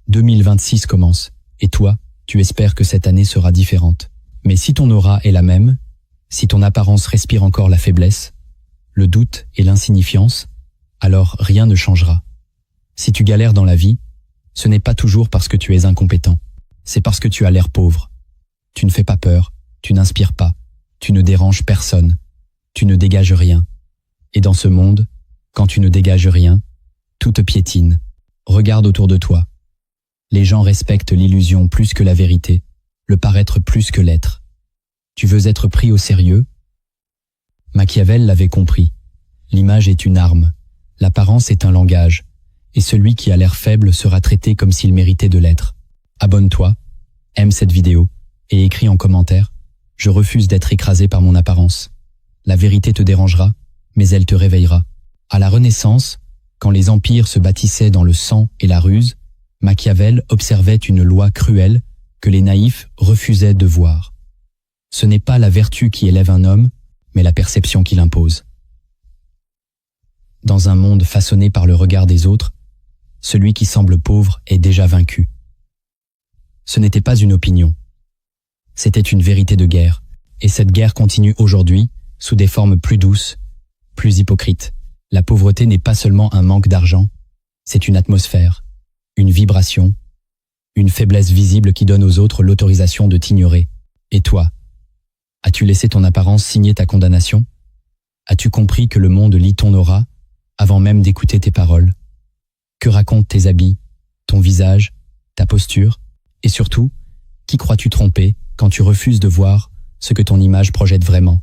2026 commence, et toi, tu espères que cette année sera différente. Mais si ton aura est la même, si ton apparence respire encore la faiblesse, le doute et l'insignifiance, alors rien ne changera. Si tu galères dans la vie, ce n'est pas toujours parce que tu es incompétent, c'est parce que tu as l'air pauvre. Tu ne fais pas peur, tu n'inspires pas, tu ne déranges personne, tu ne dégages rien. Et dans ce monde, quand tu ne dégages rien, tout te piétine. Regarde autour de toi. Les gens respectent l'illusion plus que la vérité, le paraître plus que l'être. Tu veux être pris au sérieux? Machiavel l'avait compris. L'image est une arme, l'apparence est un langage, et celui qui a l'air faible sera traité comme s'il méritait de l'être. Abonne-toi, aime cette vidéo, et écris en commentaire « Je refuse d'être écrasé par mon apparence ». La vérité te dérangera, mais elle te réveillera. À la Renaissance, quand les empires se bâtissaient dans le sang et la ruse, Machiavel observait une loi cruelle que les naïfs refusaient de voir. Ce n'est pas la vertu qui élève un homme, mais la perception qui l'impose. Dans un monde façonné par le regard des autres, celui qui semble pauvre est déjà vaincu. Ce n'était pas une opinion. C'était une vérité de guerre, et cette guerre continue aujourd'hui sous des formes plus douces, plus hypocrites. La pauvreté n'est pas seulement un manque d'argent, c'est une atmosphère, une vibration, une faiblesse visible qui donne aux autres l'autorisation de t'ignorer. Et toi, as-tu laissé ton apparence signer ta condamnation? As-tu compris que le monde lit ton aura avant même d'écouter tes paroles? Que racontent tes habits, ton visage, ta posture? Et surtout, qui crois-tu tromper quand tu refuses de voir ce que ton image projette vraiment?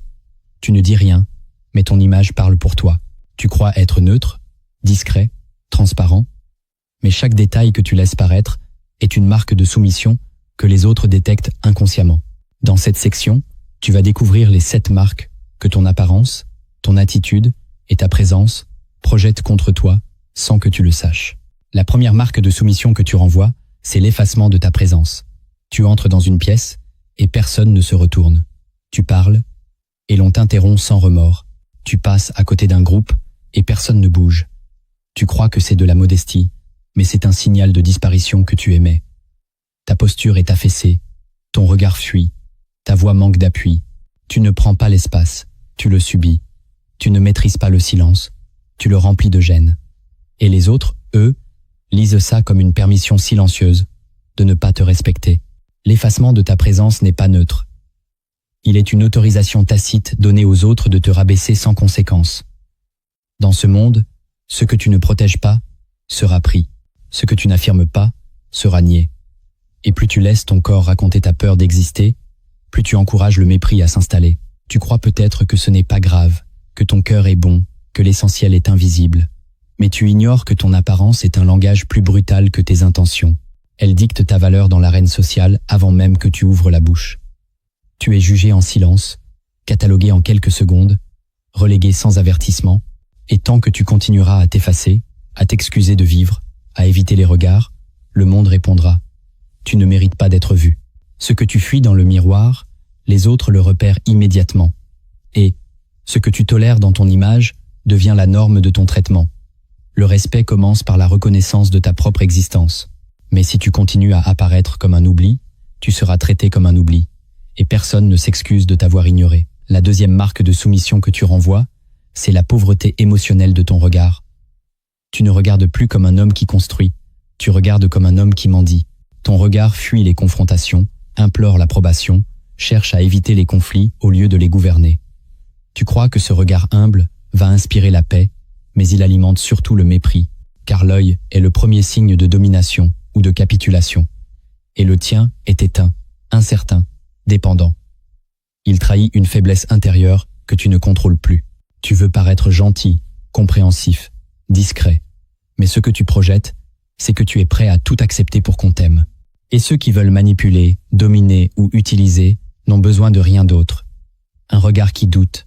Tu ne dis rien, mais ton image parle pour toi. Tu crois être neutre, discret, transparent, mais chaque détail que tu laisses paraître est une marque de soumission que les autres détectent inconsciemment. Dans cette section, tu vas découvrir les 7 marques que ton apparence, ton attitude et ta présence projettent contre toi sans que tu le saches. La première marque de soumission que tu renvoies, c'est l'effacement de ta présence. Tu entres dans une pièce et personne ne se retourne. Tu parles et l'on t'interrompt sans remords. Tu passes à côté d'un groupe et personne ne bouge. Tu crois que c'est de la modestie, mais c'est un signal de disparition que tu émets. Ta posture est affaissée, ton regard fuit, ta voix manque d'appui. Tu ne prends pas l'espace, tu le subis. Tu ne maîtrises pas le silence, tu le remplis de gêne. Et les autres, eux, lisent ça comme une permission silencieuse de ne pas te respecter. L'effacement de ta présence n'est pas neutre. Il est une autorisation tacite donnée aux autres de te rabaisser sans conséquence. Dans ce monde, ce que tu ne protèges pas sera pris. Ce que tu n'affirmes pas sera nié. Et plus tu laisses ton corps raconter ta peur d'exister, plus tu encourages le mépris à s'installer. Tu crois peut-être que ce n'est pas grave, que ton cœur est bon, que l'essentiel est invisible. Mais tu ignores que ton apparence est un langage plus brutal que tes intentions. Elle dicte ta valeur dans l'arène sociale avant même que tu ouvres la bouche. Tu es jugé en silence, catalogué en quelques secondes, relégué sans avertissement, et tant que tu continueras à t'effacer, à t'excuser de vivre, à éviter les regards, le monde répondra « Tu ne mérites pas d'être vu ». Ce que tu fuis dans le miroir, les autres le repèrent immédiatement. Et ce que tu tolères dans ton image devient la norme de ton traitement. Le respect commence par la reconnaissance de ta propre existence. Mais si tu continues à apparaître comme un oubli, tu seras traité comme un oubli. Et personne ne s'excuse de t'avoir ignoré. La deuxième marque de soumission que tu renvoies, c'est la pauvreté émotionnelle de ton regard. Tu ne regardes plus comme un homme qui construit, tu regardes comme un homme qui mendie. Ton regard fuit les confrontations, implore l'approbation, cherche à éviter les conflits au lieu de les gouverner. Tu crois que ce regard humble va inspirer la paix, mais il alimente surtout le mépris, car l'œil est le premier signe de domination ou de capitulation. Et le tien est éteint, incertain, dépendant. Il trahit une faiblesse intérieure que tu ne contrôles plus. Tu veux paraître gentil, compréhensif, discret. Mais ce que tu projettes, c'est que tu es prêt à tout accepter pour qu'on t'aime. Et ceux qui veulent manipuler, dominer ou utiliser n'ont besoin de rien d'autre. Un regard qui doute.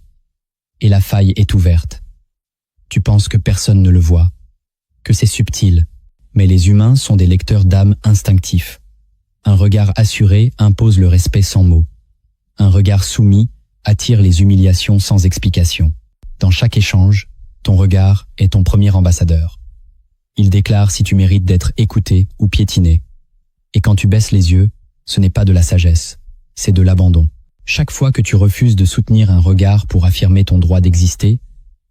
Et la faille est ouverte. Tu penses que personne ne le voit, que c'est subtil. Mais les humains sont des lecteurs d'âme instinctifs. Un regard assuré impose le respect sans mots. Un regard soumis attire les humiliations sans explication. Dans chaque échange, ton regard est ton premier ambassadeur. Il déclare si tu mérites d'être écouté ou piétiné. Et quand tu baisses les yeux, ce n'est pas de la sagesse, c'est de l'abandon. Chaque fois que tu refuses de soutenir un regard pour affirmer ton droit d'exister,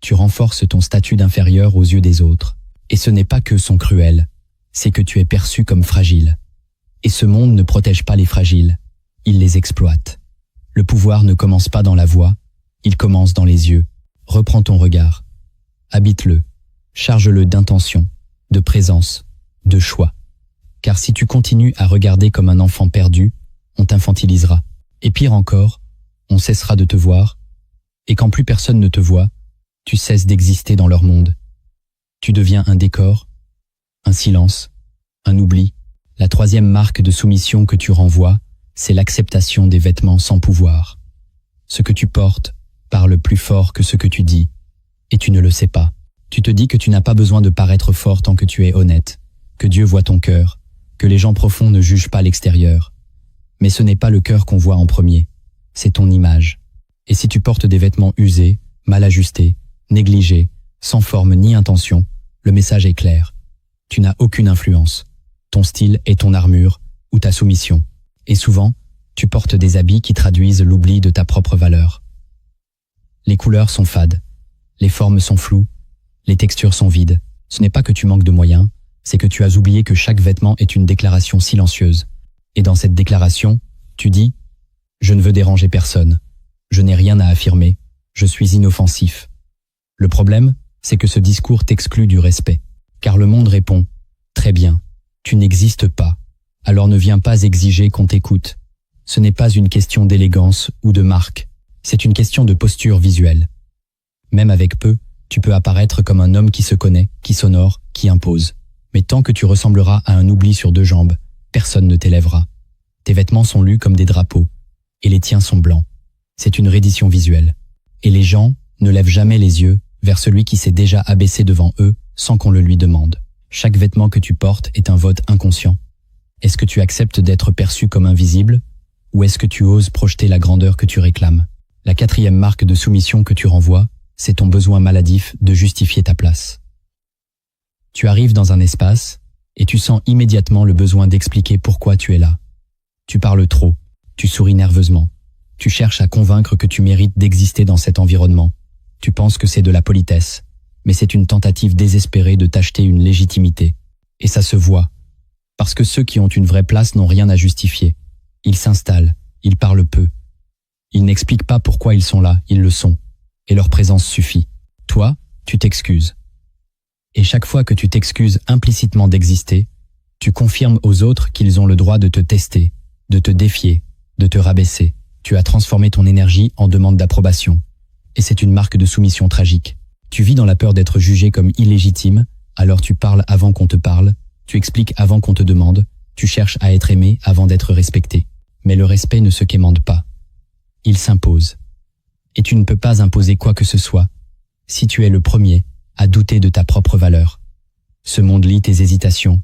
tu renforces ton statut d'inférieur aux yeux des autres. Et ce n'est pas que sont cruels, c'est que tu es perçu comme fragile. Et ce monde ne protège pas les fragiles, il les exploite. Le pouvoir ne commence pas dans la voix, il commence dans les yeux. Reprends ton regard. Habite-le. Charge-le d'intention, de présence, de choix. Car si tu continues à regarder comme un enfant perdu, on t'infantilisera. Et pire encore, on cessera de te voir. Et quand plus personne ne te voit, tu cesses d'exister dans leur monde. Tu deviens un décor, un silence, un oubli. La troisième marque de soumission que tu renvoies, c'est l'acceptation des vêtements sans pouvoir. Ce que tu portes parle plus fort que ce que tu dis, et tu ne le sais pas. Tu te dis que tu n'as pas besoin de paraître fort tant que tu es honnête, que Dieu voit ton cœur, que les gens profonds ne jugent pas l'extérieur. Mais ce n'est pas le cœur qu'on voit en premier, c'est ton image. Et si tu portes des vêtements usés, mal ajustés, négligés, sans forme ni intention, le message est clair. Tu n'as aucune influence. Ton style est ton armure ou ta soumission. Et souvent, tu portes des habits qui traduisent l'oubli de ta propre valeur. Les couleurs sont fades, les formes sont floues, les textures sont vides. Ce n'est pas que tu manques de moyens, c'est que tu as oublié que chaque vêtement est une déclaration silencieuse. Et dans cette déclaration, tu dis « Je ne veux déranger personne, je n'ai rien à affirmer, je suis inoffensif ». Le problème, c'est que ce discours t'exclut du respect. Car le monde répond « Très bien, tu n'existes pas, alors ne viens pas exiger qu'on t'écoute ». Ce n'est pas une question d'élégance ou de marque, c'est une question de posture visuelle. Même avec peu, tu peux apparaître comme un homme qui se connaît, qui s'honore, qui impose. Mais tant que tu ressembleras à un oubli sur deux jambes, personne ne t'élèvera. Tes vêtements sont lus comme des drapeaux, et les tiens sont blancs. C'est une reddition visuelle. Et les gens ne lèvent jamais les yeux vers celui qui s'est déjà abaissé devant eux sans qu'on le lui demande. Chaque vêtement que tu portes est un vote inconscient. Est-ce que tu acceptes d'être perçu comme invisible, ou est-ce que tu oses projeter la grandeur que tu réclames? La quatrième marque de soumission que tu renvoies, c'est ton besoin maladif de justifier ta place. Tu arrives dans un espace et tu sens immédiatement le besoin d'expliquer pourquoi tu es là. Tu parles trop, tu souris nerveusement, tu cherches à convaincre que tu mérites d'exister dans cet environnement. Tu penses que c'est de la politesse, mais c'est une tentative désespérée de t'acheter une légitimité. Et ça se voit, parce que ceux qui ont une vraie place n'ont rien à justifier. Ils s'installent, ils parlent peu. Ils n'expliquent pas pourquoi ils sont là, ils le sont. Et leur présence suffit. Toi, tu t'excuses. Et chaque fois que tu t'excuses implicitement d'exister, tu confirmes aux autres qu'ils ont le droit de te tester, de te défier, de te rabaisser. Tu as transformé ton énergie en demande d'approbation. Et c'est une marque de soumission tragique. Tu vis dans la peur d'être jugé comme illégitime, alors tu parles avant qu'on te parle, tu expliques avant qu'on te demande, tu cherches à être aimé avant d'être respecté. Mais le respect ne se quémande pas. Il s'impose. Et tu ne peux pas imposer quoi que ce soit, si tu es le premier à douter de ta propre valeur. Ce monde lit tes hésitations,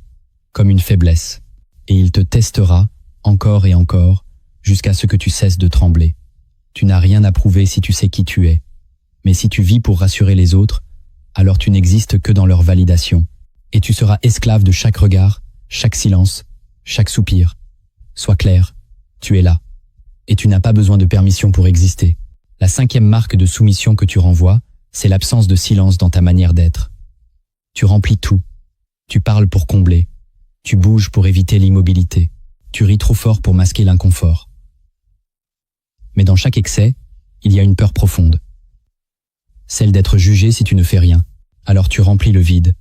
comme une faiblesse, et il te testera encore et encore, jusqu'à ce que tu cesses de trembler. Tu n'as rien à prouver si tu sais qui tu es. Mais si tu vis pour rassurer les autres, alors tu n'existes que dans leur validation. Et tu seras esclave de chaque regard, chaque silence, chaque soupir. Sois clair, tu es là. Et tu n'as pas besoin de permission pour exister. La cinquième marque de soumission que tu renvoies, c'est l'absence de silence dans ta manière d'être. Tu remplis tout. Tu parles pour combler. Tu bouges pour éviter l'immobilité. Tu ris trop fort pour masquer l'inconfort. Mais dans chaque excès, il y a une peur profonde. Celle d'être jugé si tu ne fais rien. Alors tu remplis le vide,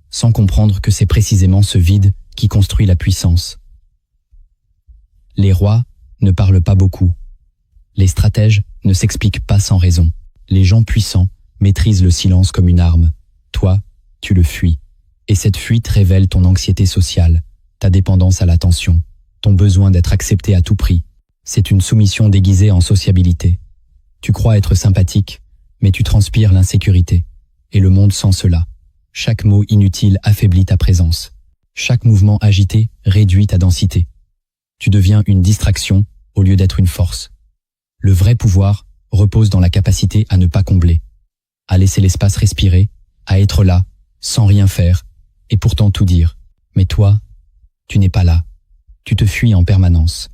sans comprendre que c'est précisément ce vide qui construit la puissance. Les rois ne parlent pas beaucoup. Les stratèges ne s'expliquent pas sans raison. Les gens puissants maîtrisent le silence comme une arme. Toi, tu le fuis. Et cette fuite révèle ton anxiété sociale, ta dépendance à l'attention, ton besoin d'être accepté à tout prix. C'est une soumission déguisée en sociabilité. Tu crois être sympathique, mais tu transpires l'insécurité. Et le monde sent cela. Chaque mot inutile affaiblit ta présence. Chaque mouvement agité réduit ta densité. Tu deviens une distraction au lieu d'être une force. Le vrai pouvoir repose dans la capacité à ne pas combler, à laisser l'espace respirer, à être là, sans rien faire, et pourtant tout dire. Mais toi, tu n'es pas là. Tu te fuis en permanence.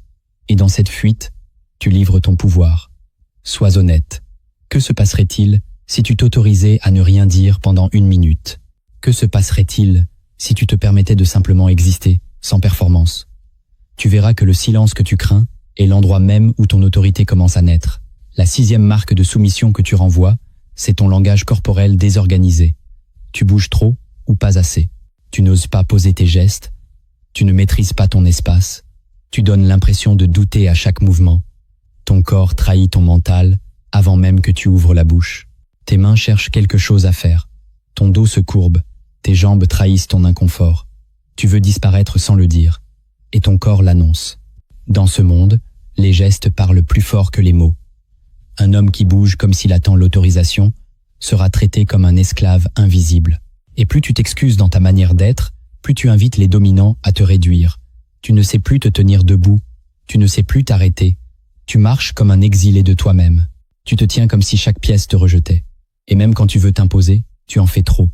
Et dans cette fuite, tu livres ton pouvoir. Sois honnête. Que se passerait-il si tu t'autorisais à ne rien dire pendant 1 minute? Que se passerait-il si tu te permettais de simplement exister, sans performance? Tu verras que le silence que tu crains est l'endroit même où ton autorité commence à naître. La 6e marque de soumission que tu renvoies, c'est ton langage corporel désorganisé. Tu bouges trop ou pas assez. Tu n'oses pas poser tes gestes. Tu ne maîtrises pas ton espace. Tu donnes l'impression de douter à chaque mouvement. Ton corps trahit ton mental avant même que tu ouvres la bouche. Tes mains cherchent quelque chose à faire. Ton dos se courbe. Tes jambes trahissent ton inconfort. Tu veux disparaître sans le dire. Et ton corps l'annonce. Dans ce monde, les gestes parlent plus fort que les mots. Un homme qui bouge comme s'il attend l'autorisation sera traité comme un esclave invisible. Et plus tu t'excuses dans ta manière d'être, plus tu invites les dominants à te réduire. Tu ne sais plus te tenir debout, tu ne sais plus t'arrêter. Tu marches comme un exilé de toi-même. Tu te tiens comme si chaque pièce te rejetait. Et même quand tu veux t'imposer, tu en fais trop.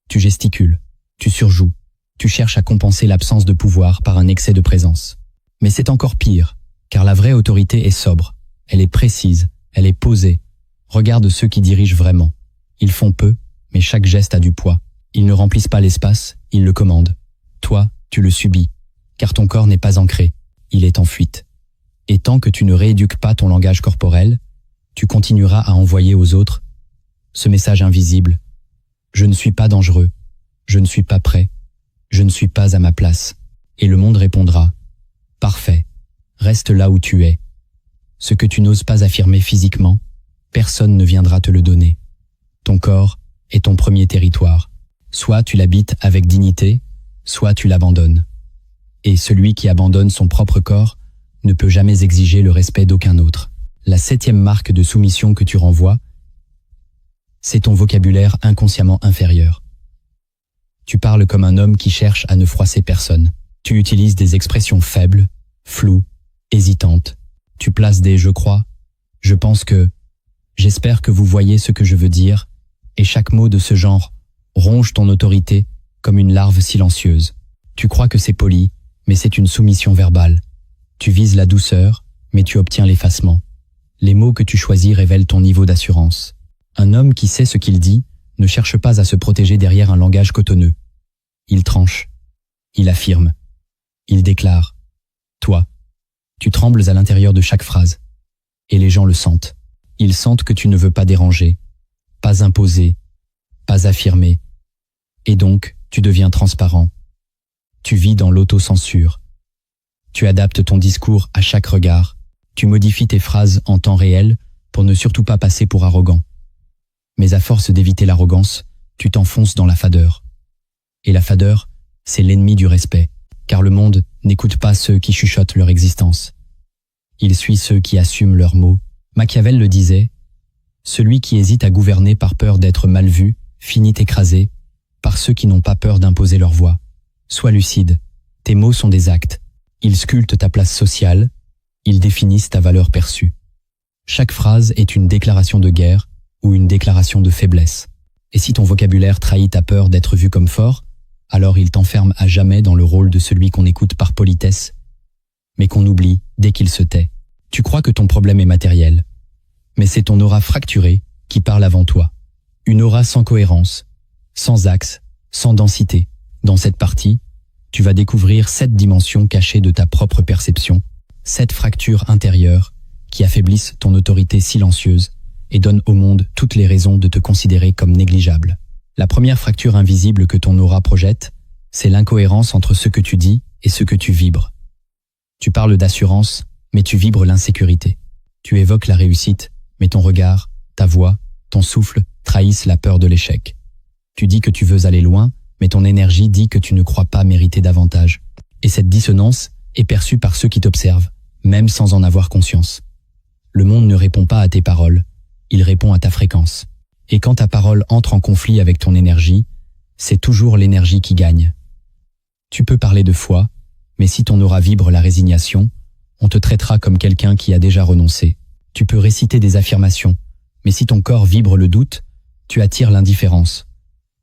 Tu gesticules, tu surjoues, tu cherches à compenser l'absence de pouvoir par un excès de présence. Mais c'est encore pire, car la vraie autorité est sobre, elle est précise, elle est posée. Regarde ceux qui dirigent vraiment. Ils font peu, mais chaque geste a du poids. Ils ne remplissent pas l'espace, ils le commandent. Toi, tu le subis, car ton corps n'est pas ancré, il est en fuite. Et tant que tu ne rééduques pas ton langage corporel, tu continueras à envoyer aux autres ce message invisible. Je ne suis pas dangereux, je ne suis pas prêt, je ne suis pas à ma place. Et le monde répondra, parfait, reste là où tu es. Ce que tu n'oses pas affirmer physiquement, personne ne viendra te le donner. Ton corps est ton premier territoire. Soit tu l'habites avec dignité, soit tu l'abandonnes. Et celui qui abandonne son propre corps ne peut jamais exiger le respect d'aucun autre. La 7e marque de soumission que tu renvoies, c'est ton vocabulaire inconsciemment inférieur. Tu parles comme un homme qui cherche à ne froisser personne. Tu utilises des expressions faibles, floues, hésitantes. Tu places des « je crois »,« je pense que »,« j'espère que vous voyez ce que je veux dire », et chaque mot de ce genre ronge ton autorité comme une larve silencieuse. Tu crois que c'est poli, mais c'est une soumission verbale. Tu vises la douceur, mais tu obtiens l'effacement. Les mots que tu choisis révèlent ton niveau d'assurance. Un homme qui sait ce qu'il dit ne cherche pas à se protéger derrière un langage cotonneux. Il tranche, il affirme, il déclare. Toi, tu trembles à l'intérieur de chaque phrase. Et les gens le sentent. Ils sentent que tu ne veux pas déranger, pas imposer, pas affirmer. Et donc, tu deviens transparent. Tu vis dans l'autocensure. Tu adaptes ton discours à chaque regard. Tu modifies tes phrases en temps réel pour ne surtout pas passer pour arrogant. Mais à force d'éviter l'arrogance, tu t'enfonces dans la fadeur. Et la fadeur, c'est l'ennemi du respect, car le monde n'écoute pas ceux qui chuchotent leur existence. Il suit ceux qui assument leurs mots. Machiavel le disait, « Celui qui hésite à gouverner par peur d'être mal vu finit écrasé par ceux qui n'ont pas peur d'imposer leur voix. Sois lucide, tes mots sont des actes. Ils sculptent ta place sociale, ils définissent ta valeur perçue. Chaque phrase est une déclaration de guerre ou une déclaration de faiblesse. Et si ton vocabulaire trahit ta peur d'être vu comme fort, alors il t'enferme à jamais dans le rôle de celui qu'on écoute par politesse, mais qu'on oublie dès qu'il se tait. Tu crois que ton problème est matériel, mais c'est ton aura fracturée qui parle avant toi. Une aura sans cohérence, sans axe, sans densité. Dans cette partie, tu vas découvrir 7 dimensions cachées de ta propre perception, 7 fractures intérieures qui affaiblissent ton autorité silencieuse et donnent au monde toutes les raisons de te considérer comme négligeable. La première fracture invisible que ton aura projette, c'est l'incohérence entre ce que tu dis et ce que tu vibres. Tu parles d'assurance, mais tu vibres l'insécurité. Tu évoques la réussite, mais ton regard, ta voix, ton souffle trahissent la peur de l'échec. Tu dis que tu veux aller loin, mais ton énergie dit que tu ne crois pas mériter davantage. Et cette dissonance est perçue par ceux qui t'observent, même sans en avoir conscience. Le monde ne répond pas à tes paroles, il répond à ta fréquence. Et quand ta parole entre en conflit avec ton énergie, c'est toujours l'énergie qui gagne. Tu peux parler de foi, mais si ton aura vibre la résignation, on te traitera comme quelqu'un qui a déjà renoncé. Tu peux réciter des affirmations, mais si ton corps vibre le doute, tu attires l'indifférence.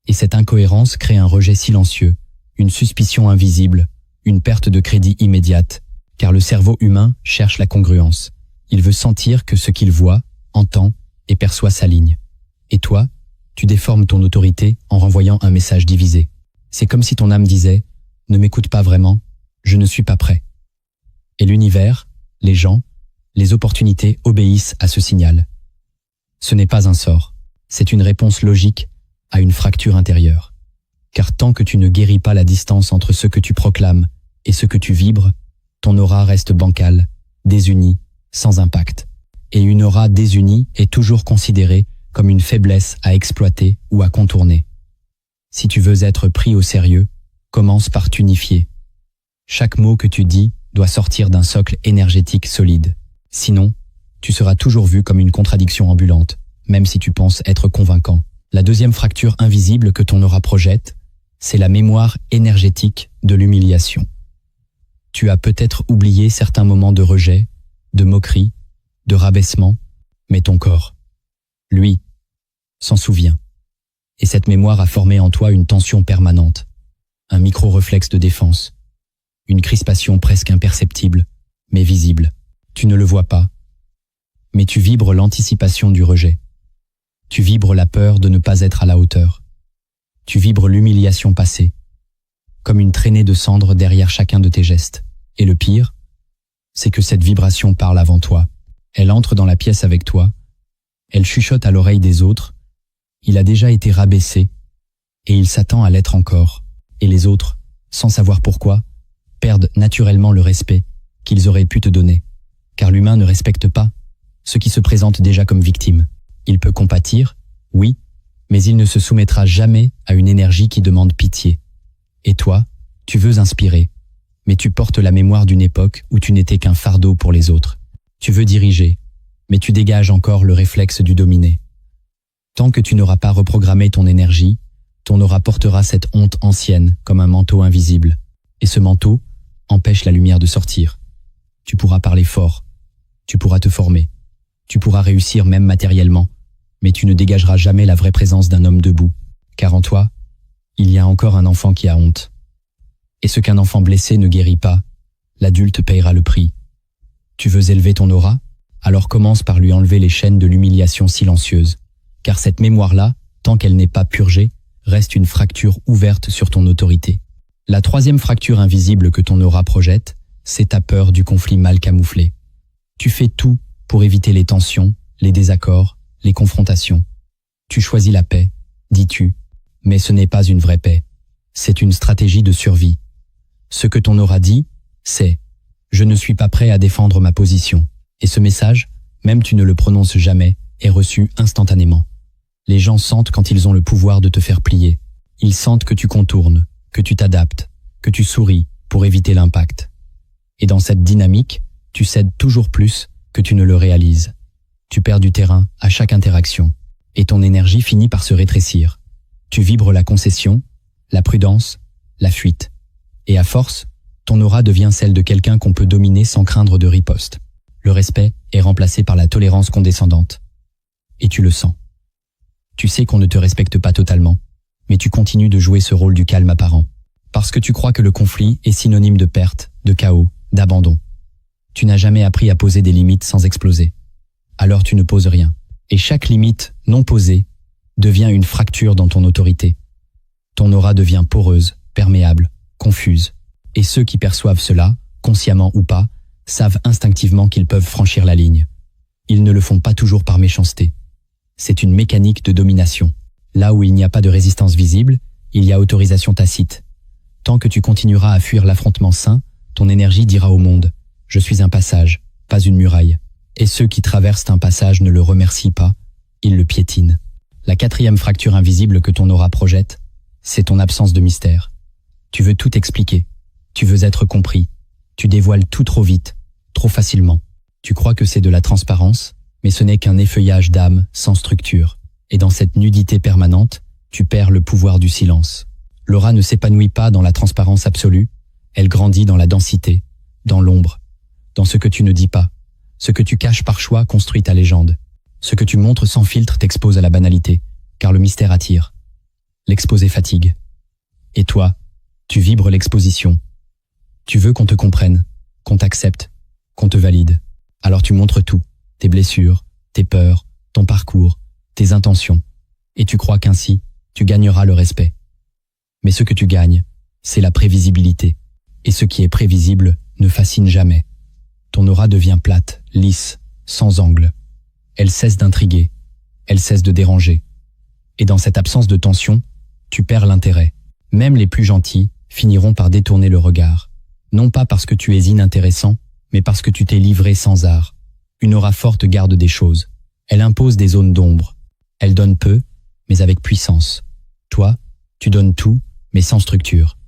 Et cette incohérence crée un rejet silencieux, une suspicion invisible, une perte de crédit immédiate, car le cerveau humain cherche la congruence. Il veut sentir que ce qu'il voit, entend et perçoit s'aligne. Et toi, tu déformes ton autorité en renvoyant un message divisé. C'est comme si ton âme disait « Ne m'écoute pas vraiment, je ne suis pas prêt ». Et l'univers, les gens, les opportunités obéissent à ce signal. Ce n'est pas un sort, c'est une réponse logique à une fracture intérieure. Car tant que tu ne guéris pas la distance entre ce que tu proclames et ce que tu vibres, ton aura reste bancale, désunie, sans impact. Et une aura désunie est toujours considérée comme une faiblesse à exploiter ou à contourner. Si tu veux être pris au sérieux, commence par t'unifier. Chaque mot que tu dis doit sortir d'un socle énergétique solide. Sinon, tu seras toujours vu comme une contradiction ambulante, même si tu penses être convaincant. La deuxième fracture invisible que ton aura projette, c'est la mémoire énergétique de l'humiliation. Tu as peut-être oublié certains moments de rejet, de moquerie, de rabaissement, mais ton corps, lui, s'en souvient. Et cette mémoire a formé en toi une tension permanente, un micro-réflexe de défense, une crispation presque imperceptible, mais visible. Tu ne le vois pas, mais tu vibres l'anticipation du rejet. Tu vibres la peur de ne pas être à la hauteur. Tu vibres l'humiliation passée, comme une traînée de cendres derrière chacun de tes gestes. Et le pire, c'est que cette vibration parle avant toi. Elle entre dans la pièce avec toi, elle chuchote à l'oreille des autres, il a déjà été rabaissé, et il s'attend à l'être encore. Et les autres, sans savoir pourquoi, perdent naturellement le respect qu'ils auraient pu te donner. Car l'humain ne respecte pas ceux qui se présentent déjà comme victimes. Il peut compatir, oui, mais il ne se soumettra jamais à une énergie qui demande pitié. Et toi, tu veux inspirer, mais tu portes la mémoire d'une époque où tu n'étais qu'un fardeau pour les autres. Tu veux diriger, mais tu dégages encore le réflexe du dominé. Tant que tu n'auras pas reprogrammé ton énergie, ton aura portera cette honte ancienne comme un manteau invisible. Et ce manteau empêche la lumière de sortir. Tu pourras parler fort, tu pourras te former, tu pourras réussir même matériellement, mais tu ne dégageras jamais la vraie présence d'un homme debout, car en toi, il y a encore un enfant qui a honte. Et ce qu'un enfant blessé ne guérit pas, l'adulte payera le prix. Tu veux élever ton aura? Alors commence par lui enlever les chaînes de l'humiliation silencieuse, car cette mémoire-là, tant qu'elle n'est pas purgée, reste une fracture ouverte sur ton autorité. La troisième fracture invisible que ton aura projette, c'est ta peur du conflit mal camouflé. Tu fais tout pour éviter les tensions, les désaccords, les confrontations. Tu choisis la paix, dis-tu, mais ce n'est pas une vraie paix. C'est une stratégie de survie. Ce que ton aura dit, c'est « Je ne suis pas prêt à défendre ma position ». Et ce message, même tu ne le prononces jamais, est reçu instantanément. Les gens sentent quand ils ont le pouvoir de te faire plier. Ils sentent que tu contournes, que tu t'adaptes, que tu souris pour éviter l'impact. Et dans cette dynamique, tu cèdes toujours plus que tu ne le réalises. Tu perds du terrain à chaque interaction, et ton énergie finit par se rétrécir. Tu vibres la concession, la prudence, la fuite. Et à force, ton aura devient celle de quelqu'un qu'on peut dominer sans craindre de riposte. Le respect est remplacé par la tolérance condescendante. Et tu le sens. Tu sais qu'on ne te respecte pas totalement, mais tu continues de jouer ce rôle du calme apparent. Parce que tu crois que le conflit est synonyme de perte, de chaos, d'abandon. Tu n'as jamais appris à poser des limites sans exploser. Alors tu ne poses rien. Et chaque limite non posée devient une fracture dans ton autorité. Ton aura devient poreuse, perméable, confuse. Et ceux qui perçoivent cela, consciemment ou pas, savent instinctivement qu'ils peuvent franchir la ligne. Ils ne le font pas toujours par méchanceté. C'est une mécanique de domination. Là où il n'y a pas de résistance visible, il y a autorisation tacite. Tant que tu continueras à fuir l'affrontement sain, ton énergie dira au monde « Je suis un passage, pas une muraille ». Et ceux qui traversent un passage ne le remercient pas, ils le piétinent. La quatrième fracture invisible que ton aura projette, c'est ton absence de mystère. Tu veux tout expliquer, tu veux être compris, tu dévoiles tout trop vite, trop facilement. Tu crois que c'est de la transparence, mais ce n'est qu'un effeuillage d'âme sans structure. Et dans cette nudité permanente, tu perds le pouvoir du silence. L'aura ne s'épanouit pas dans la transparence absolue, elle grandit dans la densité, dans l'ombre, dans ce que tu ne dis pas. Ce que tu caches par choix construit ta légende. Ce que tu montres sans filtre t'expose à la banalité, car le mystère attire. L'exposé fatigue. Et toi, tu vibres l'exposition. Tu veux qu'on te comprenne, qu'on t'accepte, qu'on te valide. Alors tu montres tout, tes blessures, tes peurs, ton parcours, tes intentions, et tu crois qu'ainsi, tu gagneras le respect. Mais ce que tu gagnes, c'est la prévisibilité, et ce qui est prévisible ne fascine jamais. Ton aura devient plate, lisse, sans angle. Elle cesse d'intriguer, elle cesse de déranger. Et dans cette absence de tension, tu perds l'intérêt. Même les plus gentils finiront par détourner le regard. Non pas parce que tu es inintéressant, mais parce que tu t'es livré sans art. Une aura forte garde des choses. Elle impose des zones d'ombre. Elle donne peu, mais avec puissance. Toi, tu donnes tout, mais sans structure.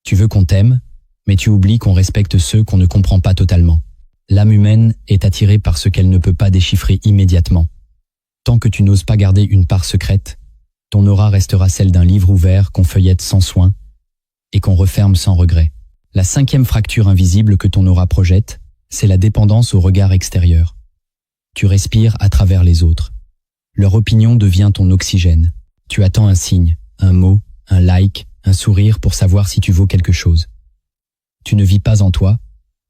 Tu veux qu'on t'aime, mais tu oublies qu'on respecte ceux qu'on ne comprend pas totalement. L'âme humaine est attirée par ce qu'elle ne peut pas déchiffrer immédiatement. Tant que tu n'oses pas garder une part secrète, ton aura restera celle d'un livre ouvert qu'on feuillette sans soin et qu'on referme sans regret. La 5e fracture invisible que ton aura projette, c'est la dépendance au regard extérieur. Tu respires à travers les autres. Leur opinion devient ton oxygène. Tu attends un signe, un mot, un like, un sourire pour savoir si tu vaux quelque chose. Tu ne vis pas en toi,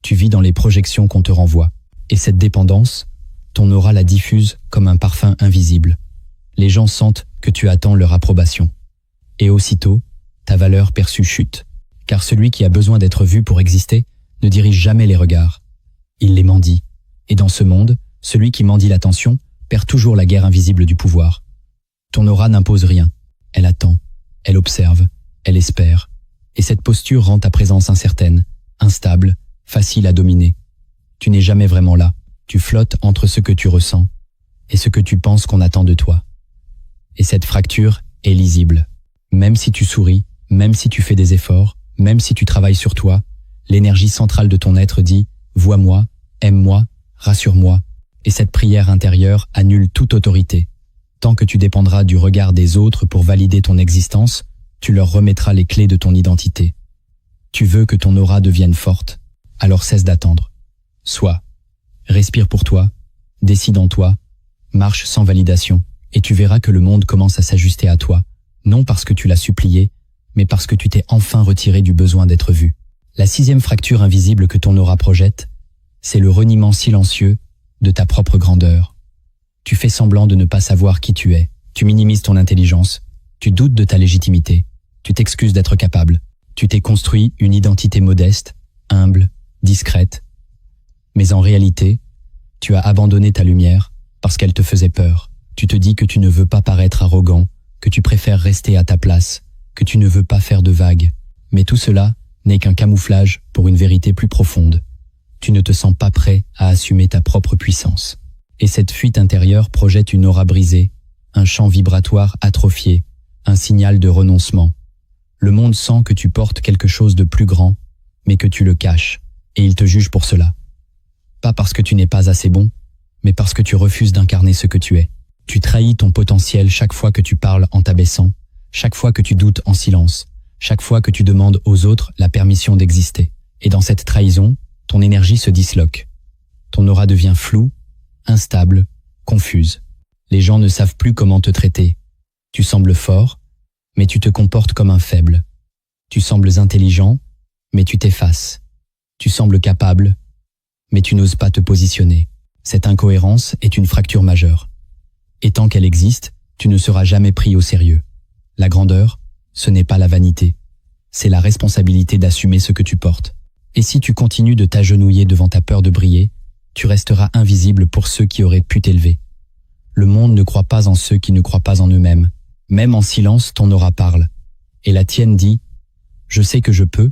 tu vis dans les projections qu'on te renvoie. Et cette dépendance, ton aura la diffuse comme un parfum invisible. Les gens sentent que tu attends leur approbation. Et aussitôt, ta valeur perçue chute. Car celui qui a besoin d'être vu pour exister ne dirige jamais les regards. Il les mendie. Et dans ce monde, celui qui mendie l'attention perd toujours la guerre invisible du pouvoir. Ton aura n'impose rien. Elle attend, elle observe, elle espère. Et cette posture rend ta présence incertaine, instable, facile à dominer. Tu n'es jamais vraiment là. Tu flottes entre ce que tu ressens et ce que tu penses qu'on attend de toi. Et cette fracture est lisible. Même si tu souris, même si tu fais des efforts, même si tu travailles sur toi, l'énergie centrale de ton être dit « Vois-moi, aime-moi, rassure-moi ». Et cette prière intérieure annule toute autorité. Tant que tu dépendras du regard des autres pour valider ton existence, tu leur remettras les clés de ton identité. Tu veux que ton aura devienne forte, alors cesse d'attendre. Sois. Respire pour toi, décide en toi, marche sans validation, et tu verras que le monde commence à s'ajuster à toi, non parce que tu l'as supplié, mais parce que tu t'es enfin retiré du besoin d'être vu. La 6e fracture invisible que ton aura projette, c'est le reniement silencieux de ta propre grandeur. Tu fais semblant de ne pas savoir qui tu es, tu minimises ton intelligence, tu doutes de ta légitimité, tu t'excuses d'être capable, tu t'es construit une identité modeste, humble, discrète. Mais en réalité, tu as abandonné ta lumière parce qu'elle te faisait peur. Tu te dis que tu ne veux pas paraître arrogant, que tu préfères rester à ta place, que tu ne veux pas faire de vagues. Mais tout cela n'est qu'un camouflage pour une vérité plus profonde. Tu ne te sens pas prêt à assumer ta propre puissance. Et cette fuite intérieure projette une aura brisée, un champ vibratoire atrophié, un signal de renoncement. Le monde sent que tu portes quelque chose de plus grand, mais que tu le caches, et il te juge pour cela. Pas parce que tu n'es pas assez bon, mais parce que tu refuses d'incarner ce que tu es. Tu trahis ton potentiel chaque fois que tu parles en t'abaissant, chaque fois que tu doutes en silence, chaque fois que tu demandes aux autres la permission d'exister. Et dans cette trahison, ton énergie se disloque. Ton aura devient floue, instable, confuse. Les gens ne savent plus comment te traiter. Tu sembles fort, mais tu te comportes comme un faible. Tu sembles intelligent, mais tu t'effaces. Tu sembles capable, mais tu n'oses pas te positionner. Cette incohérence est une fracture majeure. Et tant qu'elle existe, tu ne seras jamais pris au sérieux. La grandeur, ce n'est pas la vanité. C'est la responsabilité d'assumer ce que tu portes. Et si tu continues de t'agenouiller devant ta peur de briller, tu resteras invisible pour ceux qui auraient pu t'élever. Le monde ne croit pas en ceux qui ne croient pas en eux-mêmes. Même en silence, ton aura parle. Et la tienne dit « Je sais que je peux,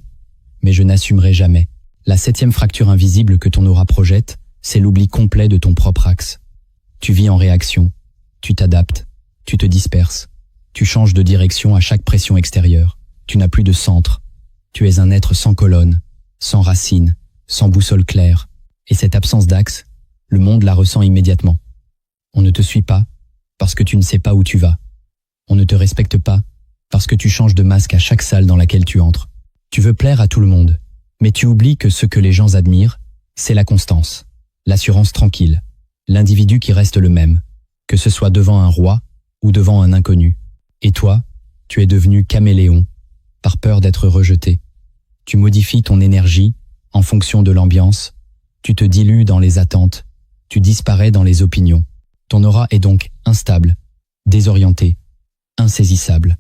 mais je n'assumerai jamais ». La 7e fracture invisible que ton aura projette, c'est l'oubli complet de ton propre axe. Tu vis en réaction, tu t'adaptes, tu te disperses, tu changes de direction à chaque pression extérieure. Tu n'as plus de centre. Tu es un être sans colonne, sans racines, sans boussole claire. Et cette absence d'axe, le monde la ressent immédiatement. On ne te suit pas parce que tu ne sais pas où tu vas. On ne te respecte pas parce que tu changes de masque à chaque salle dans laquelle tu entres. Tu veux plaire à tout le monde, mais tu oublies que ce que les gens admirent, c'est la constance, l'assurance tranquille, l'individu qui reste le même, que ce soit devant un roi ou devant un inconnu. Et toi, tu es devenu caméléon, par peur d'être rejeté. Tu modifies ton énergie en fonction de l'ambiance, tu te dilues dans les attentes, tu disparais dans les opinions. Ton aura est donc instable, désorientée, insaisissable.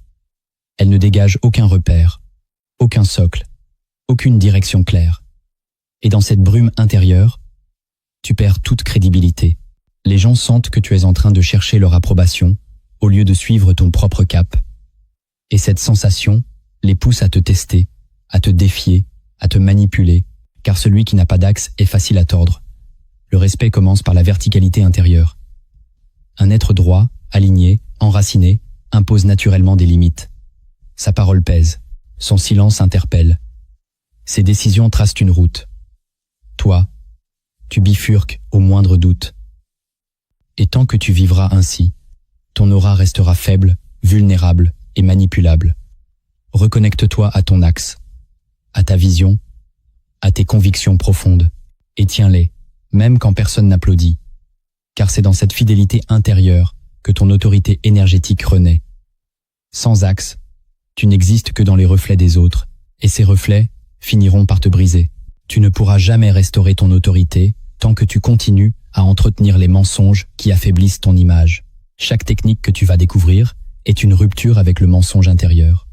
Elle ne dégage aucun repère, aucun socle, aucune direction claire. Et dans cette brume intérieure, tu perds toute crédibilité. Les gens sentent que tu es en train de chercher leur approbation au lieu de suivre ton propre cap. Et cette sensation les pousse à te tester, à te défier, à te manipuler, car celui qui n'a pas d'axe est facile à tordre. Le respect commence par la verticalité intérieure. Un être droit, aligné, enraciné, impose naturellement des limites. Sa parole pèse, son silence interpelle. Ses décisions tracent une route. Toi, tu bifurques au moindre doute. Et tant que tu vivras ainsi, ton aura restera faible, vulnérable et manipulable. Reconnecte-toi à ton axe, à ta vision, à tes convictions profondes, et tiens-les, même quand personne n'applaudit, car c'est dans cette fidélité intérieure que ton autorité énergétique renaît. Sans axe, tu n'existes que dans les reflets des autres, et ces reflets finiront par te briser. Tu ne pourras jamais restaurer ton autorité tant que tu continues à entretenir les mensonges qui affaiblissent ton image. Chaque technique que tu vas découvrir est une rupture avec le mensonge intérieur.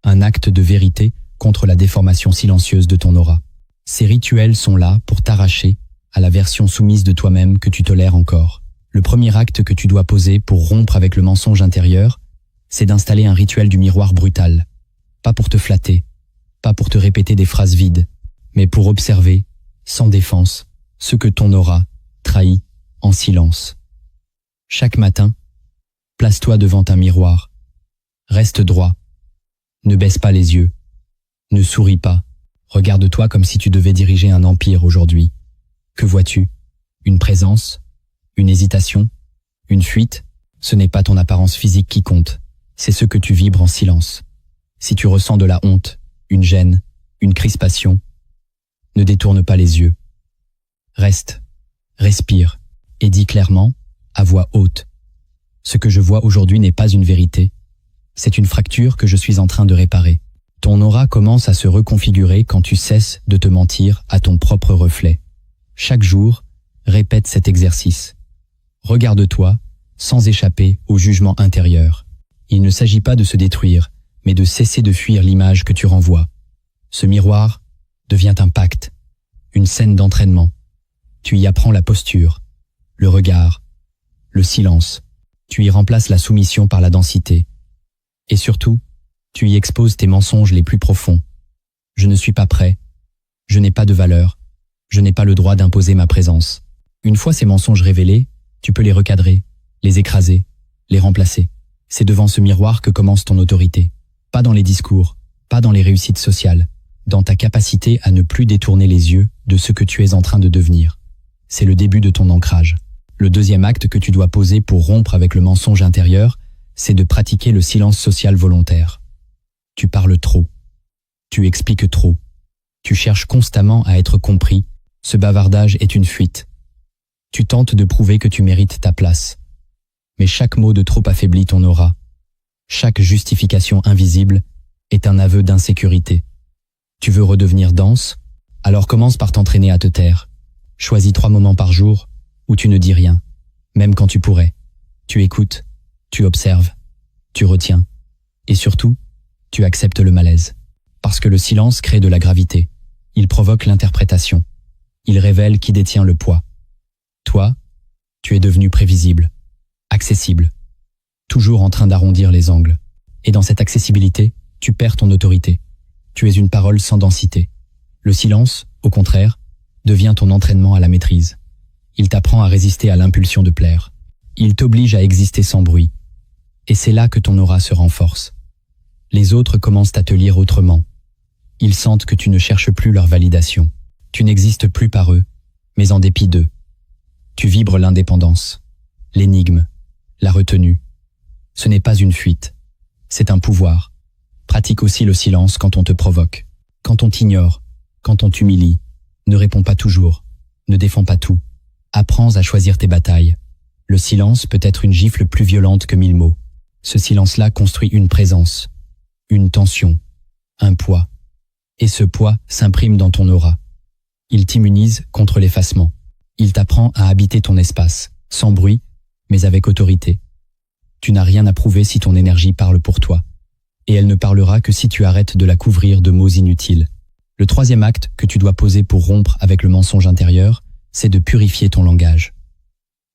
Un acte de vérité contre la déformation silencieuse de ton aura. Ces rituels sont là pour t'arracher à la version soumise de toi-même que tu tolères encore. Le premier acte que tu dois poser pour rompre avec le mensonge intérieur, c'est d'installer un rituel du miroir brutal. Pas pour te flatter, pas pour te répéter des phrases vides, mais pour observer, sans défense, ce que ton aura trahit en silence. Chaque matin, place-toi devant un miroir. Reste droit. Ne baisse pas les yeux. Ne souris pas. Regarde-toi comme si tu devais diriger un empire aujourd'hui. Que vois-tu? Une présence? Une hésitation? Une fuite? Ce n'est pas ton apparence physique qui compte, c'est ce que tu vibres en silence. Si tu ressens de la honte, une gêne, une crispation, ne détourne pas les yeux. Reste, respire, et dis clairement, à voix haute. Ce que je vois aujourd'hui n'est pas une vérité, c'est une fracture que je suis en train de réparer. Ton aura commence à se reconfigurer quand tu cesses de te mentir à ton propre reflet. Chaque jour, répète cet exercice. Regarde-toi, sans échapper au jugement intérieur. Il ne s'agit pas de se détruire, mais de cesser de fuir l'image que tu renvoies. Ce miroir devient un pacte, une scène d'entraînement. Tu y apprends la posture, le regard, le silence. Tu y remplaces la soumission par la densité. Et surtout, tu y exposes tes mensonges les plus profonds. Je ne suis pas prêt. Je n'ai pas de valeur. Je n'ai pas le droit d'imposer ma présence. Une fois ces mensonges révélés, tu peux les recadrer, les écraser, les remplacer. C'est devant ce miroir que commence ton autorité. Pas dans les discours, pas dans les réussites sociales, dans ta capacité à ne plus détourner les yeux de ce que tu es en train de devenir. C'est le début de ton ancrage. Le deuxième acte que tu dois poser pour rompre avec le mensonge intérieur, c'est de pratiquer le silence social volontaire. Tu parles trop. Tu expliques trop. Tu cherches constamment à être compris. Ce bavardage est une fuite. Tu tentes de prouver que tu mérites ta place. Mais chaque mot de trop affaiblit ton aura. Chaque justification invisible est un aveu d'insécurité. Tu veux redevenir dense? Alors commence par t'entraîner à te taire. Choisis 3 moments par jour où tu ne dis rien, même quand tu pourrais. Tu écoutes, tu observes, tu retiens. Et surtout, tu acceptes le malaise. Parce que le silence crée de la gravité. Il provoque l'interprétation. Il révèle qui détient le poids. Toi, tu es devenu prévisible, accessible, toujours en train d'arrondir les angles. Et dans cette accessibilité, tu perds ton autorité. Tu es une parole sans densité. Le silence, au contraire, devient ton entraînement à la maîtrise. Il t'apprend à résister à l'impulsion de plaire. Il t'oblige à exister sans bruit. Et c'est là que ton aura se renforce. Les autres commencent à te lire autrement. Ils sentent que tu ne cherches plus leur validation. Tu n'existes plus par eux, mais en dépit d'eux. Tu vibres l'indépendance, l'énigme, la retenue. Ce n'est pas une fuite, c'est un pouvoir. Pratique aussi le silence quand on te provoque, quand on t'ignore, quand on t'humilie. Ne réponds pas toujours, ne défends pas tout. Apprends à choisir tes batailles. Le silence peut être une gifle plus violente que 1000 mots. Ce silence-là construit une présence, une tension, un poids. Et ce poids s'imprime dans ton aura. Il t'immunise contre l'effacement. Il t'apprend à habiter ton espace, sans bruit, mais avec autorité. Tu n'as rien à prouver si ton énergie parle pour toi. Et elle ne parlera que si tu arrêtes de la couvrir de mots inutiles. Le troisième acte que tu dois poser pour rompre avec le mensonge intérieur, c'est de purifier ton langage.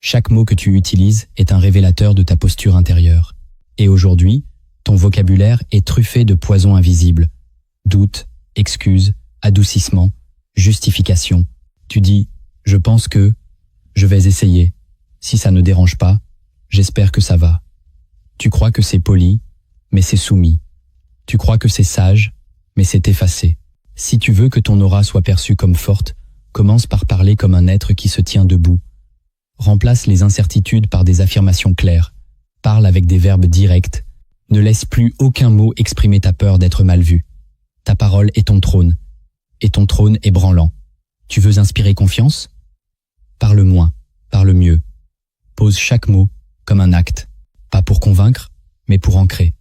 Chaque mot que tu utilises est un révélateur de ta posture intérieure. Et aujourd'hui, ton vocabulaire est truffé de poisons invisibles. Doute, excuses, adoucissement, justification. Tu dis « je pense que »,« je vais essayer »,« si ça ne dérange pas »,« j'espère que ça va ». Tu crois que c'est poli, mais c'est soumis. Tu crois que c'est sage, mais c'est effacé. Si tu veux que ton aura soit perçue comme forte, commence par parler comme un être qui se tient debout. Remplace les incertitudes par des affirmations claires. Parle avec des verbes directs. Ne laisse plus aucun mot exprimer ta peur d'être mal vu. Ta parole est ton trône. Et ton trône est branlant. Tu veux inspirer confiance? Parle moins, parle mieux. Pose chaque mot comme un acte. Pas pour convaincre, mais pour ancrer.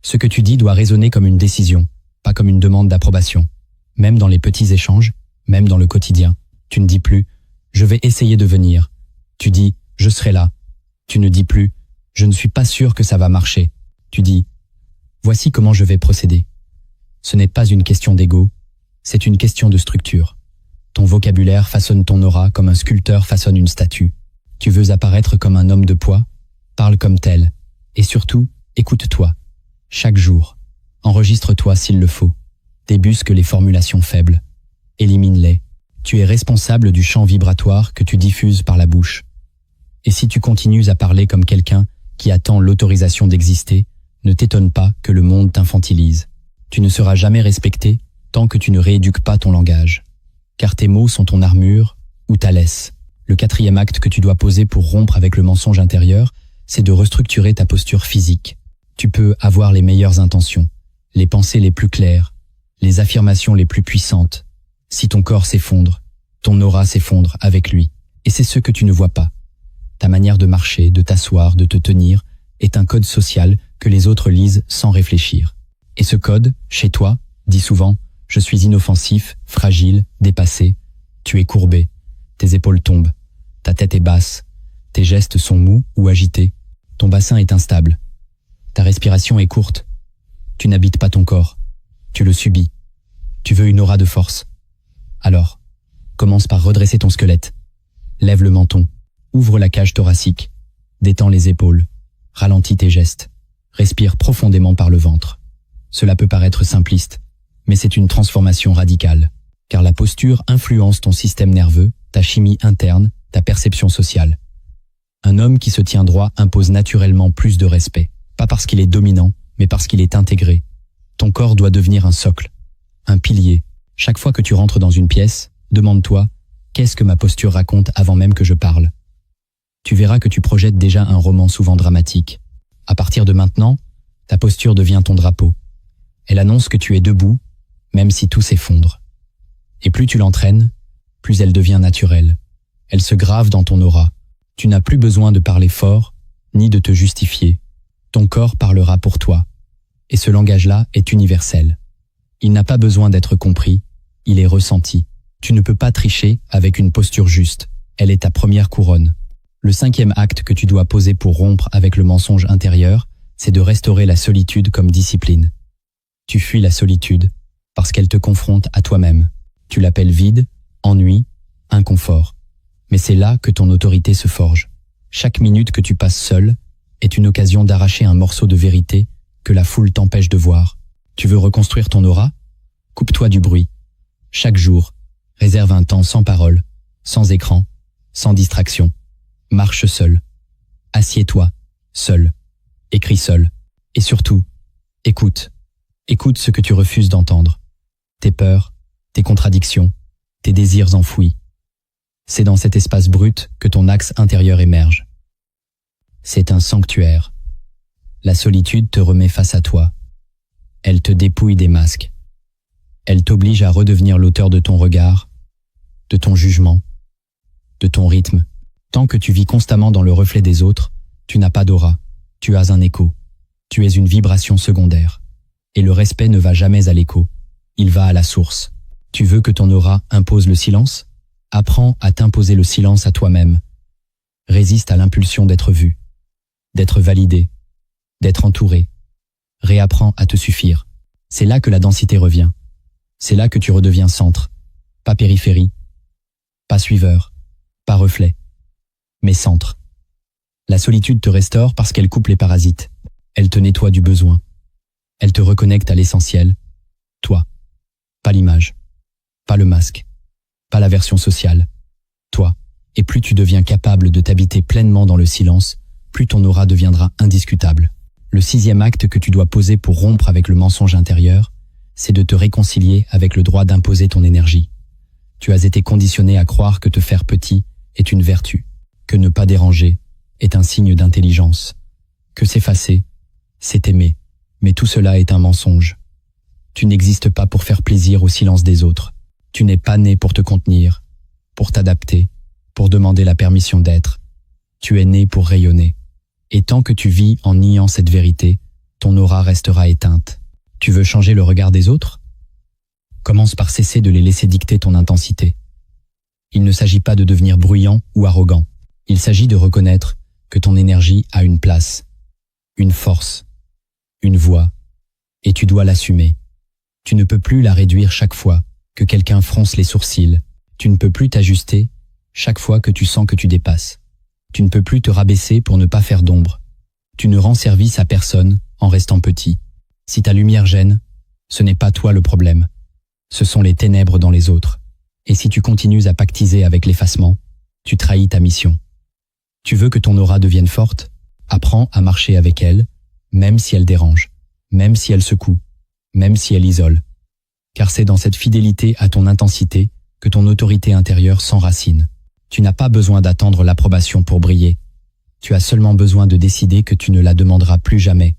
Ce que tu dis doit résonner comme une décision, pas comme une demande d'approbation. Même dans les petits échanges, même dans le quotidien, tu ne dis plus « je vais essayer de venir ». Tu dis « je serai là ». Tu ne dis plus « je ne suis pas sûr que ça va marcher ». Tu dis « voici comment je vais procéder ». Ce n'est pas une question d'ego, c'est une question de structure. Ton vocabulaire façonne ton aura comme un sculpteur façonne une statue. Tu veux apparaître comme un homme de poids? Parle comme tel. Et surtout, écoute-toi. Chaque jour. Enregistre-toi s'il le faut. Débusque les formulations faibles. Élimine-les. Tu es responsable du champ vibratoire que tu diffuses par la bouche. Et si tu continues à parler comme quelqu'un qui attend l'autorisation d'exister, ne t'étonne pas que le monde t'infantilise. Tu ne seras jamais respecté tant que tu ne rééduques pas ton langage. Car tes mots sont ton armure ou ta laisse. Le quatrième acte que tu dois poser pour rompre avec le mensonge intérieur, c'est de restructurer ta posture physique. Tu peux avoir les meilleures intentions, les pensées les plus claires, les affirmations les plus puissantes. Si ton corps s'effondre, ton aura s'effondre avec lui. Et c'est ce que tu ne vois pas. Ta manière de marcher, de t'asseoir, de te tenir, est un code social que les autres lisent sans réfléchir. Et ce code, chez toi, dit souvent « je suis inoffensif, fragile, dépassé ». Tu es courbé, tes épaules tombent, ta tête est basse, tes gestes sont mous ou agités, ton bassin est instable, ta respiration est courte. Tu n'habites pas ton corps, tu le subis. Tu veux une aura de force. Alors, commence par redresser ton squelette. Lève le menton, ouvre la cage thoracique, détends les épaules, ralentis tes gestes, respire profondément par le ventre. Cela peut paraître simpliste, mais c'est une transformation radicale, car la posture influence ton système nerveux, ta chimie interne, ta perception sociale. Un homme qui se tient droit impose naturellement plus de respect, pas parce qu'il est dominant, mais parce qu'il est intégré. Ton corps doit devenir un socle, un pilier. Chaque fois que tu rentres dans une pièce, demande-toi « qu'est-ce que ma posture raconte avant même que je parle ?» Tu verras que tu projettes déjà un roman souvent dramatique. À partir de maintenant, ta posture devient ton drapeau. Elle annonce que tu es debout, même si tout s'effondre. Et plus tu l'entraînes, plus elle devient naturelle. Elle se grave dans ton aura. Tu n'as plus besoin de parler fort, ni de te justifier. Ton corps parlera pour toi. Et ce langage-là est universel. Il n'a pas besoin d'être compris, il est ressenti. Tu ne peux pas tricher avec une posture juste. Elle est ta première couronne. Le cinquième acte que tu dois poser pour rompre avec le mensonge intérieur, c'est de restaurer la solitude comme discipline. Tu fuis la solitude parce qu'elle te confronte à toi-même. Tu l'appelles vide, ennui, inconfort. Mais c'est là que ton autorité se forge. Chaque minute que tu passes seul est une occasion d'arracher un morceau de vérité que la foule t'empêche de voir. Tu veux reconstruire ton aura? Coupe-toi du bruit. Chaque jour, réserve un temps sans parole, sans écran, sans distraction. Marche seul. Assieds-toi, seul. Écris seul. Et surtout, écoute. Écoute ce que tu refuses d'entendre. Tes peurs, tes contradictions, tes désirs enfouis. C'est dans cet espace brut que ton axe intérieur émerge. C'est un sanctuaire. La solitude te remet face à toi. Elle te dépouille des masques. Elle t'oblige à redevenir l'auteur de ton regard, de ton jugement, de ton rythme. Tant que tu vis constamment dans le reflet des autres, tu n'as pas d'aura, tu as un écho. Tu es une vibration secondaire. Et le respect ne va jamais à l'écho. il va à la source. Tu veux que ton aura impose le silence? Apprends à t'imposer le silence à toi-même. Résiste à l'impulsion d'être vu, d'être validé, d'être entouré. Réapprends à te suffire. C'est là que la densité revient. C'est là que tu redeviens centre, pas périphérie, pas suiveur, pas reflet, mais centre. La solitude te restaure parce qu'elle coupe les parasites. Elle te nettoie du besoin. Elle te reconnecte à l'essentiel, toi. Pas l'image, pas le masque, pas la version sociale, toi. Et plus tu deviens capable de t'habiter pleinement dans le silence, plus ton aura deviendra indiscutable. Le 6e acte que tu dois poser pour rompre avec le mensonge intérieur, c'est de te réconcilier avec le droit d'imposer ton énergie. Tu as été conditionné à croire que te faire petit est une vertu, que ne pas déranger est un signe d'intelligence, que s'effacer, c'est aimer. Mais tout cela est un mensonge. Tu n'existes pas pour faire plaisir au silence des autres. Tu n'es pas né pour te contenir, pour t'adapter, pour demander la permission d'être. Tu es né pour rayonner. Et tant que tu vis en niant cette vérité, ton aura restera éteinte. Tu veux changer le regard des autres? Commence par cesser de les laisser dicter ton intensité. Il ne s'agit pas de devenir bruyant ou arrogant. Il s'agit de reconnaître que ton énergie a une place, une force, une voix, et tu dois l'assumer. Tu ne peux plus la réduire chaque fois que quelqu'un fronce les sourcils. Tu ne peux plus t'ajuster chaque fois que tu sens que tu dépasses. Tu ne peux plus te rabaisser pour ne pas faire d'ombre. Tu ne rends service à personne en restant petit. Si ta lumière gêne, ce n'est pas toi le problème. Ce sont les ténèbres dans les autres. Et si tu continues à pactiser avec l'effacement, tu trahis ta mission. Tu veux que ton aura devienne forte? Apprends à marcher avec elle, même si elle dérange, même si elle secoue, même si elle isole. Car c'est dans cette fidélité à ton intensité que ton autorité intérieure s'enracine. Tu n'as pas besoin d'attendre l'approbation pour briller. Tu as seulement besoin de décider que tu ne la demanderas plus jamais.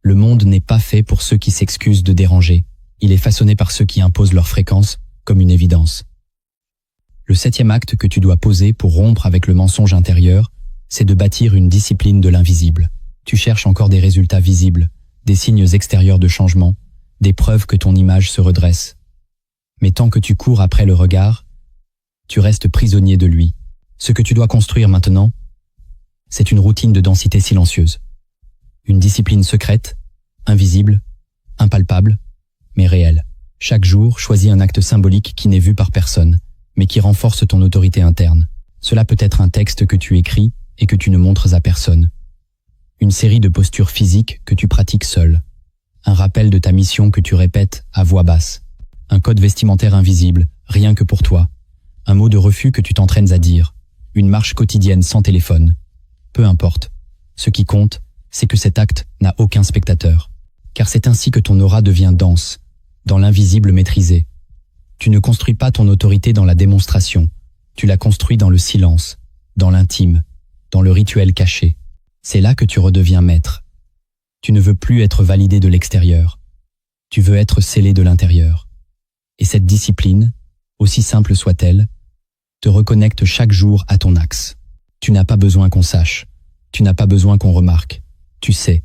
Le monde n'est pas fait pour ceux qui s'excusent de déranger. Il est façonné par ceux qui imposent leur fréquence comme une évidence. Le 7e acte que tu dois poser pour rompre avec le mensonge intérieur, c'est de bâtir une discipline de l'invisible. Tu cherches encore des résultats visibles, des signes extérieurs de changement, des preuves que ton image se redresse. Mais tant que tu cours après le regard, tu restes prisonnier de lui. Ce que tu dois construire maintenant, c'est une routine de densité silencieuse. Une discipline secrète, invisible, impalpable, mais réelle. Chaque jour, choisis un acte symbolique qui n'est vu par personne, mais qui renforce ton autorité interne. Cela peut être un texte que tu écris et que tu ne montres à personne. Une série de postures physiques que tu pratiques seul. Un rappel de ta mission que tu répètes à voix basse. Un code vestimentaire invisible, rien que pour toi. Un mot de refus que tu t'entraînes à dire. Une marche quotidienne sans téléphone. Peu importe. Ce qui compte, c'est que cet acte n'a aucun spectateur. Car c'est ainsi que ton aura devient dense, dans l'invisible maîtrisé. Tu ne construis pas ton autorité dans la démonstration. Tu la construis dans le silence, dans l'intime, dans le rituel caché. C'est là que tu redeviens maître. Tu ne veux plus être validé de l'extérieur. Tu veux être scellé de l'intérieur. Et cette discipline, aussi simple soit-elle, te reconnecte chaque jour à ton axe. Tu n'as pas besoin qu'on sache. Tu n'as pas besoin qu'on remarque. Tu sais.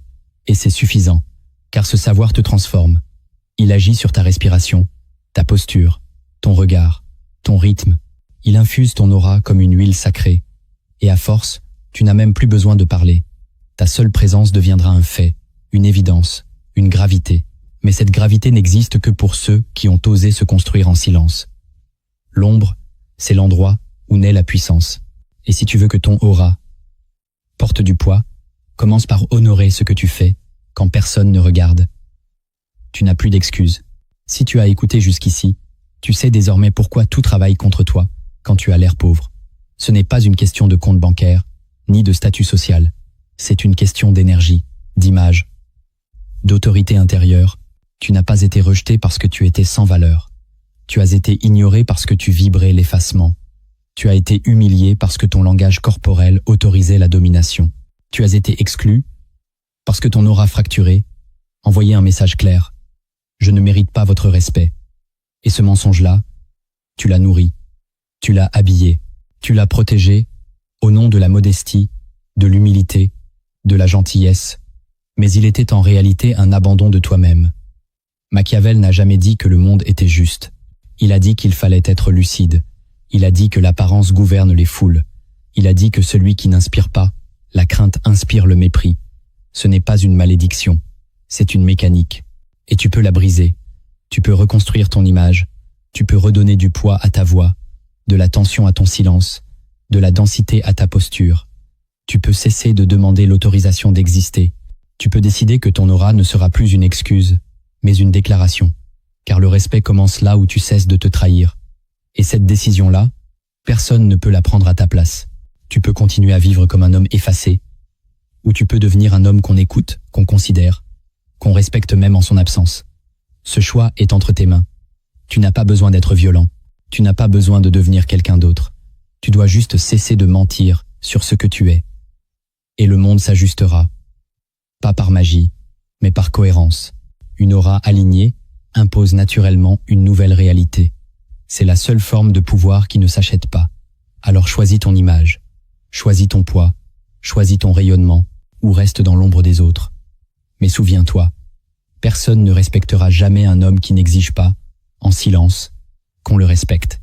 Et c'est suffisant. Car ce savoir te transforme. Il agit sur ta respiration, ta posture, ton regard, ton rythme. Il infuse ton aura comme une huile sacrée. Et à force, tu n'as même plus besoin de parler. Ta seule présence deviendra un fait, une évidence, une gravité. Mais cette gravité n'existe que pour ceux qui ont osé se construire en silence. L'ombre, c'est l'endroit où naît la puissance. Et si tu veux que ton aura porte du poids, commence par honorer ce que tu fais quand personne ne regarde. Tu n'as plus d'excuses. Si tu as écouté jusqu'ici, tu sais désormais pourquoi tout travaille contre toi quand tu as l'air pauvre. Ce n'est pas une question de compte bancaire, ni de statut social. C'est une question d'énergie, d'image, d'autorité intérieure. Tu n'as pas été rejeté parce que tu étais sans valeur. Tu as été ignoré parce que tu vibrais l'effacement. Tu as été humilié parce que ton langage corporel autorisait la domination. Tu as été exclu parce que ton aura fracturée envoyait un message clair. Je ne mérite pas votre respect. Et ce mensonge-là, tu l'as nourri, tu l'as habillé, tu l'as protégé au nom de la modestie, de l'humilité, de la gentillesse, mais il était en réalité un abandon de toi-même. Machiavel n'a jamais dit que le monde était juste. Il a dit qu'il fallait être lucide. Il a dit que l'apparence gouverne les foules. Il a dit que celui qui n'inspire pas, la crainte inspire le mépris. Ce n'est pas une malédiction, c'est une mécanique. Et tu peux la briser. Tu peux reconstruire ton image. Tu peux redonner du poids à ta voix, de la tension à ton silence, de la densité à ta posture. Tu peux cesser de demander l'autorisation d'exister. Tu peux décider que ton aura ne sera plus une excuse, mais une déclaration. Car le respect commence là où tu cesses de te trahir. Et cette décision-là, personne ne peut la prendre à ta place. Tu peux continuer à vivre comme un homme effacé, ou tu peux devenir un homme qu'on écoute, qu'on considère, qu'on respecte même en son absence. Ce choix est entre tes mains. Tu n'as pas besoin d'être violent. Tu n'as pas besoin de devenir quelqu'un d'autre. Tu dois juste cesser de mentir sur ce que tu es. Et le monde s'ajustera. Pas par magie, mais par cohérence. Une aura alignée impose naturellement une nouvelle réalité. C'est la seule forme de pouvoir qui ne s'achète pas. Alors choisis ton image, choisis ton poids, choisis ton rayonnement, ou reste dans l'ombre des autres. Mais souviens-toi, personne ne respectera jamais un homme qui n'exige pas, en silence, qu'on le respecte.